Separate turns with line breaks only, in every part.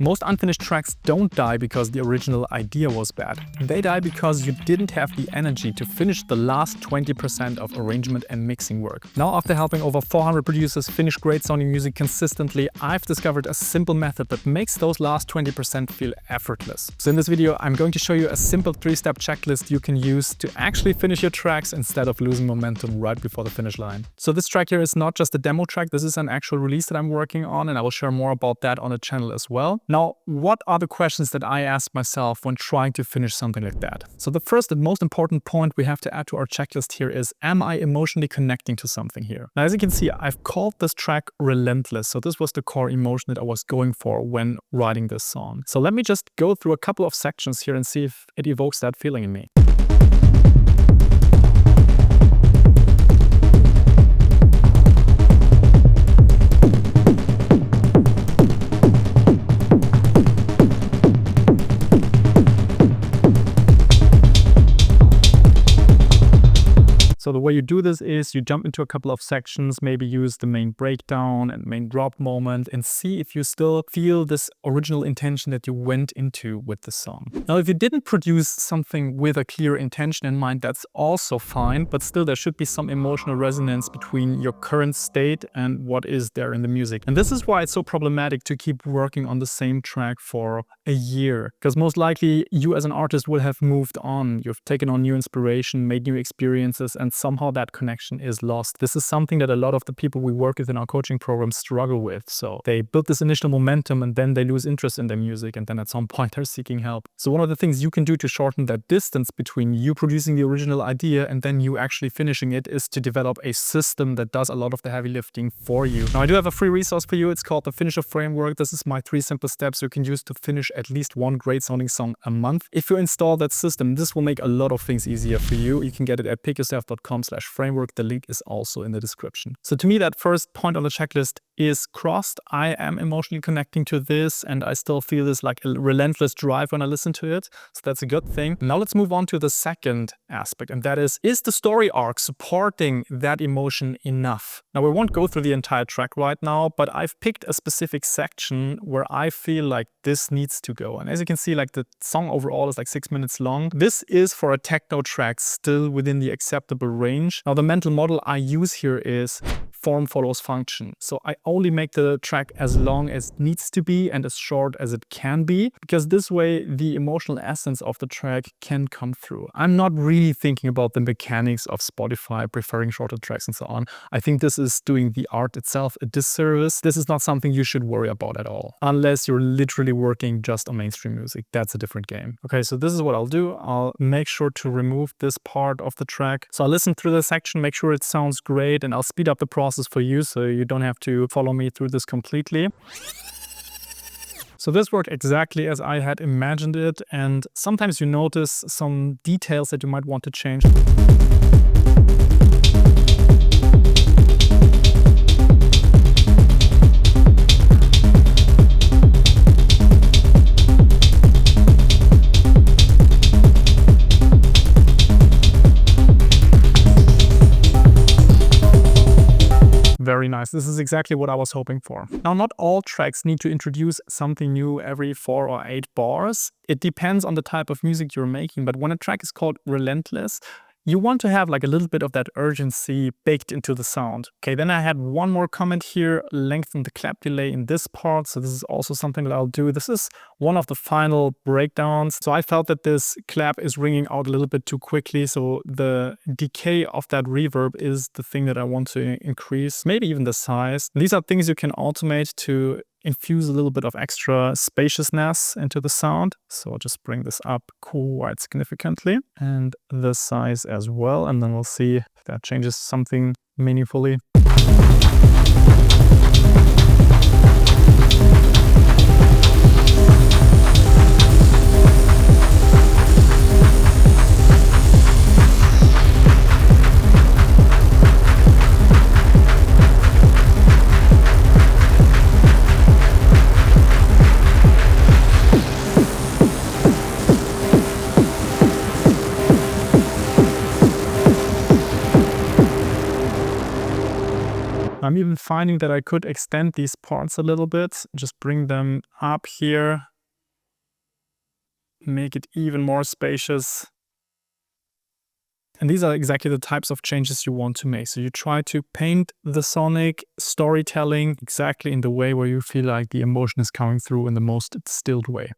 Most unfinished tracks don't die because the original idea was bad. They die because you didn't have the energy to finish the last 20% of arrangement and mixing work. Now, after helping over 400 producers finish great sounding music consistently, I've discovered a simple method that makes those last 20% feel effortless. So in this video, I'm going to show you a simple 3-step checklist you can use to actually finish your tracks instead of losing momentum right before the finish line. So this track here is not just a demo track, this is an actual release that I'm working on, and I will share more about that on the channel as well. Now, what are the questions that I ask myself when trying to finish something like that? So the first and most important point we have to add to our checklist here is, am I emotionally connecting to something here? Now, as you can see, I've called this track Relentless. So this was the core emotion that I was going for when writing this song. So let me just go through a couple of sections here and see if it evokes that feeling in me. So the way you do this is you jump into a couple of sections, maybe use the main breakdown and main drop moment and see if you still feel this original intention that you went into with the song. Now, if you didn't produce something with a clear intention in mind, that's also fine, but still there should be some emotional resonance between your current state and what is there in the music. And this is why it's so problematic to keep working on the same track for a year, because most likely you as an artist will have moved on. You've taken on new inspiration, made new experiences, and somehow that connection is lost. This is something that a lot of the people we work with in our coaching program struggle with. So they build this initial momentum and then they lose interest in their music, and then at some point they're seeking help. So one of the things you can do to shorten that distance between you producing the original idea and then you actually finishing it is to develop a system that does a lot of the heavy lifting for you. Now, I do have a free resource for you. It's called the Finisher Framework. This is my 3 simple steps you can use to finish at least one great sounding song a month. If you install that system, this will make a lot of things easier for you. You can get it at pickyourself.com/framework. The link is also in the description. So to me, that first point on the checklist is crossed. I am emotionally connecting to this and I still feel this like a relentless drive when I listen to it. So that's a good thing. Now let's move on to the second aspect, and that is the story arc supporting that emotion enough? Now, we won't go through the entire track right now, but I've picked a specific section where I feel like this needs to go. And as you can see, like the song overall is like 6 minutes long. This is for a techno track still within the acceptable range. Now, the mental model I use here is form follows function. So I only make the track as long as it needs to be and as short as it can be, because this way the emotional essence of the track can come through. I'm not really thinking about the mechanics of Spotify preferring shorter tracks and so on. I think this is doing the art itself a disservice. This is not something you should worry about at all, unless you're literally working just on mainstream music. That's a different game. Okay, so this is what I'll do. I'll make sure to remove this part of the track. So I'll listen through the section, make sure it sounds great, and I'll speed up the process for you so you don't have to follow me through this completely. So this worked exactly as I had imagined it, and sometimes you notice some details that you might want to change. Very nice. This is exactly what I was hoping for. Now, not all tracks need to introduce something new every 4 or 8 bars. It depends on the type of music you're making, but when a track is called Relentless, you want to have like a little bit of that urgency baked into the sound. Okay, then I had one more comment here, lengthen the clap delay in this part. So this is also something that I'll do. This is one of the final breakdowns. So I felt that this clap is ringing out a little bit too quickly. So the decay of that reverb is the thing that I want to increase, maybe even the size. These are things you can automate to infuse a little bit of extra spaciousness into the sound. So I'll just bring this up quite significantly, and the size as well, and then we'll see if that changes something meaningfully. I'm even finding that I could extend these parts a little bit, just bring them up here, make it even more spacious. And these are exactly the types of changes you want to make. So you try to paint the sonic storytelling exactly in the way where you feel like the emotion is coming through in the most distilled way.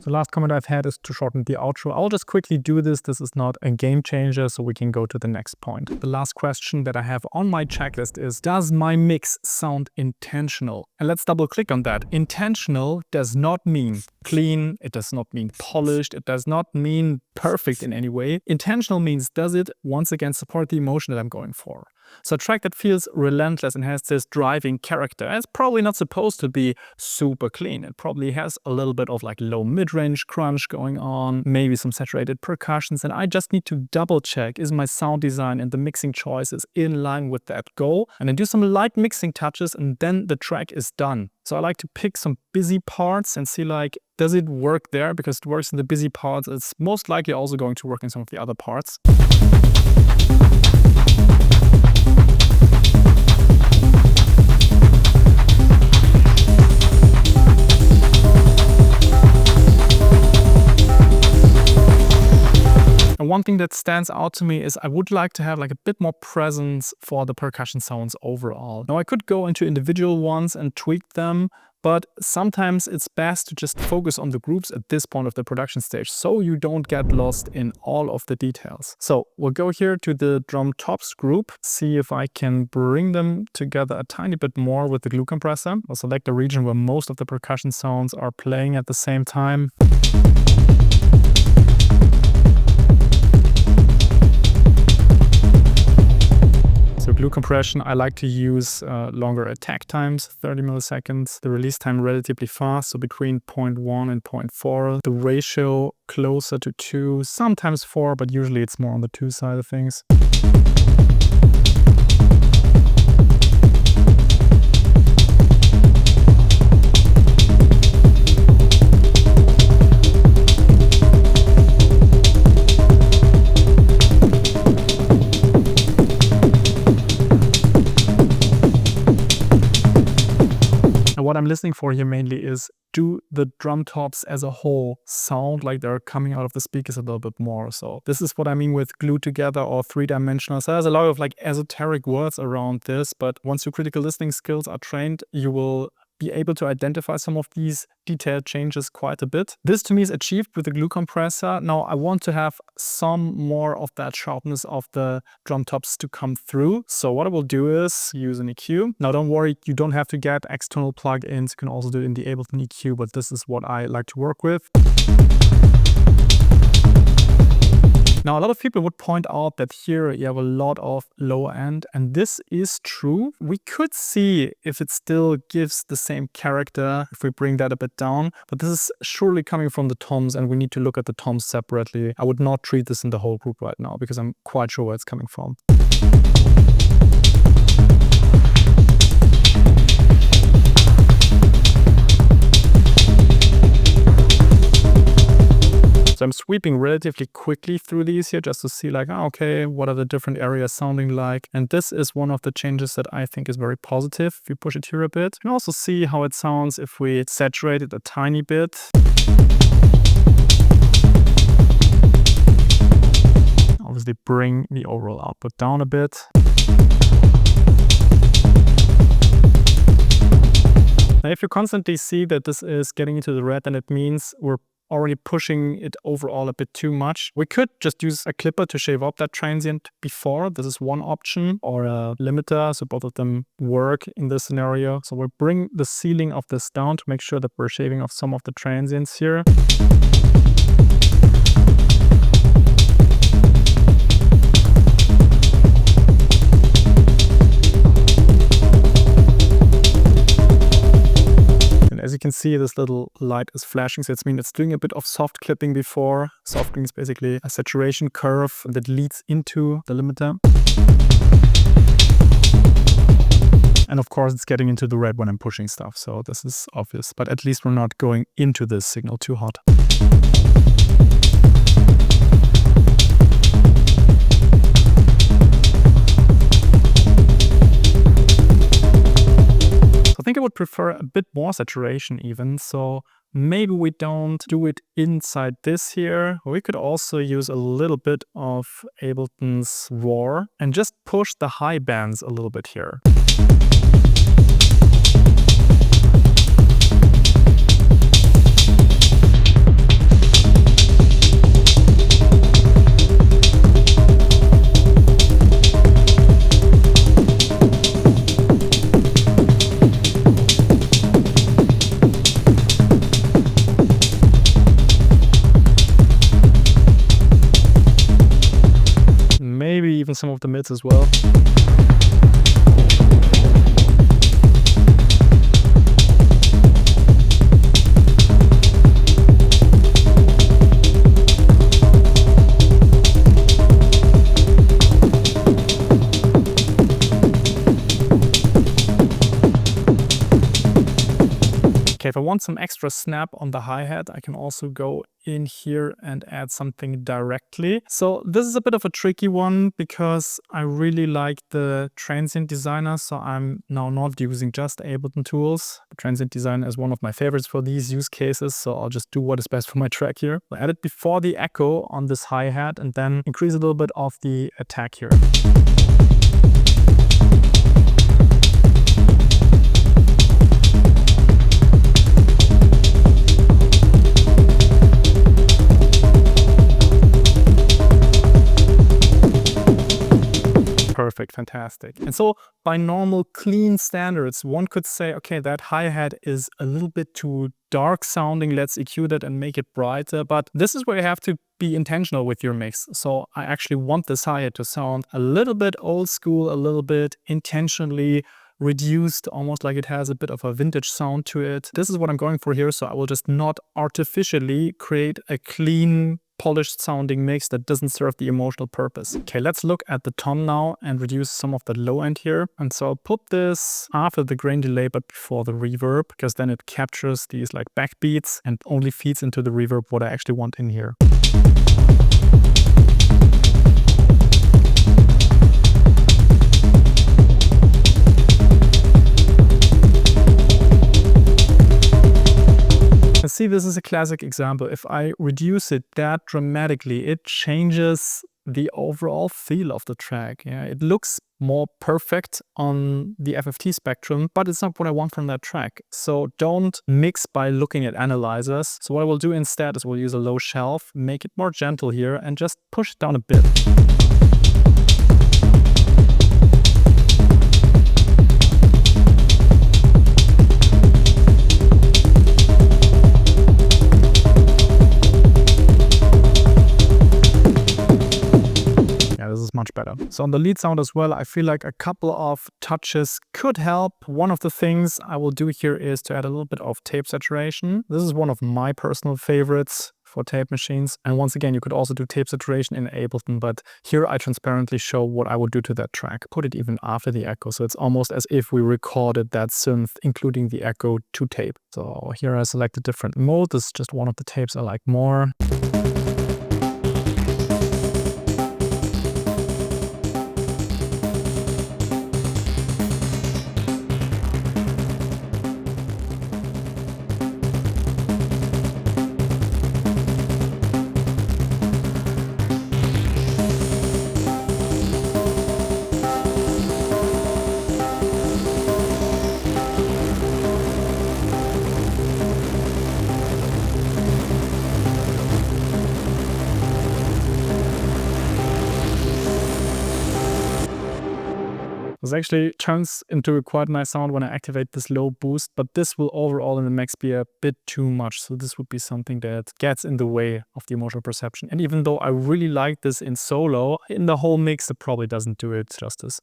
The last comment I've had is to shorten the outro. I'll just quickly do this. This is not a game changer, so we can go to the next point. The last question that I have on my checklist is, does my mix sound intentional? And let's double click on that. Intentional does not mean clean. It does not mean polished. It does not mean perfect in any way. Intentional means, does it once again support the emotion that I'm going for? So a track that feels relentless and has this driving character, it's probably not supposed to be super clean. It probably has a little bit of like low mid-range crunch going on, maybe some saturated percussions, and I just need to double check, is my sound design and the mixing choices in line with that goal? And then do some light mixing touches, and then the track is done. So I like to pick some busy parts and see like, does it work there? Because it works in the busy parts, it's most likely also going to work in some of the other parts. And one thing that stands out to me is I would like to have like a bit more presence for the percussion sounds overall. Now I could go into individual ones and tweak them, but sometimes it's best to just focus on the groups at this point of the production stage so you don't get lost in all of the details. So we'll go here to the drum tops group, see if I can bring them together a tiny bit more with the glue compressor. I'll select the region where most of the percussion sounds are playing at the same time. So glue compression, I like to use longer attack times, 30 milliseconds. The release time relatively fast, so between 0.1 and 0.4. The ratio closer to 2, sometimes 4, but usually it's more on the 2 side of things. What I'm listening for here mainly is, do the drum tops as a whole sound like they're coming out of the speakers a little bit more? So this is what I mean with glue together or three-dimensional. So there's a lot of like esoteric words around this, but once your critical listening skills are trained, you will be able to identify some of these detailed changes quite a bit. This to me is achieved with the glue compressor. Now I want to have some more of that sharpness of the drum tops to come through. So what I will do is use an EQ. Now don't worry, you don't have to get external plugins. You can also do it in the Ableton EQ, but this is what I like to work with. Now, a lot of people would point out that here you have a lot of lower end, and this is true. We could see if it still gives the same character if we bring that a bit down, but this is surely coming from the toms, and we need to look at the toms separately. I would not treat this in the whole group right now because I'm quite sure where it's coming from. So I'm sweeping relatively quickly through these here just to see like, okay, what are the different areas sounding like? And this is one of the changes that I think is very positive. If you push it here a bit, you can also see how it sounds if we saturate it a tiny bit. Obviously bring the overall output down a bit. Now, if you constantly see that this is getting into the red, then it means we're already pushing it overall a bit too much. We could just use a clipper to shave up that transient before. This is one option, or a limiter, so both of them work in this scenario. So we'll bring the ceiling of this down to make sure that we're shaving off some of the transients here. can see this little light is flashing, so it means it's doing a bit of soft clipping before. Soft clipping is basically a saturation curve that leads into the limiter. And of course, it's getting into the red when I'm pushing stuff, so this is obvious. But at least we're not going into this signal too hot. I think I would prefer a bit more saturation even, so maybe we don't do it inside this here. We could also use a little bit of Ableton's Roar and just push the high bands a little bit here. Maybe even some of the mids as well. Okay, if I want some extra snap on the hi-hat, I can also go in here and add something directly. So this is a bit of a tricky one because I really like the Transient Designer, so I'm now not using just Ableton tools. The Transient Designer is one of my favorites for these use cases, so I'll just do what is best for my track here. I'll add it before the echo on this hi-hat and then increase a little bit of the attack here. Perfect, fantastic. And so by normal clean standards, one could say, okay, that hi-hat is a little bit too dark sounding, let's EQ that and make it brighter. But this is where you have to be intentional with your mix. So I actually want this hi-hat to sound a little bit old school, a little bit intentionally reduced, almost like it has a bit of a vintage sound to it. This is what I'm going for here. So I will just not artificially create a clean, polished sounding mix that doesn't serve the emotional purpose. Okay, let's look at the tom now and reduce some of the low end here. And so I'll put this after the grain delay but before the reverb, because then it captures these like backbeats and only feeds into the reverb what I actually want in here. See, this is a classic example. If I reduce it that dramatically, it changes the overall feel of the track. Yeah, it looks more perfect on the FFT spectrum, but it's not what I want from that track. So don't mix by looking at analyzers. So what I will do instead is we'll use a low shelf, make it more gentle here, and just push it down a bit. This is much better. So on the lead sound as well, I feel like a couple of touches could help. One of the things I will do here is to add a little bit of tape saturation. This is one of my personal favorites for tape machines. And once again, you could also do tape saturation in Ableton, but here I transparently show what I would do to that track. Put it even after the echo. So it's almost as if we recorded that synth, including the echo, to tape. So here I select a different mode. This is just one of the tapes I like more. This actually turns into a quite nice sound when I activate this low boost, but this will overall in the mix be a bit too much. So this would be something that gets in the way of the emotional perception. And even though I really like this in solo, in the whole mix, it probably doesn't do it justice.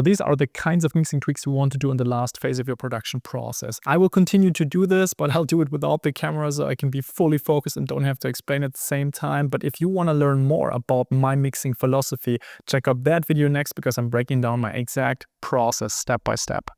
So these are the kinds of mixing tweaks you want to do in the last phase of your production process. I will continue to do this, but I'll do it without the camera so I can be fully focused and don't have to explain at the same time. But if you want to learn more about my mixing philosophy, check out that video next because I'm breaking down my exact process step by step.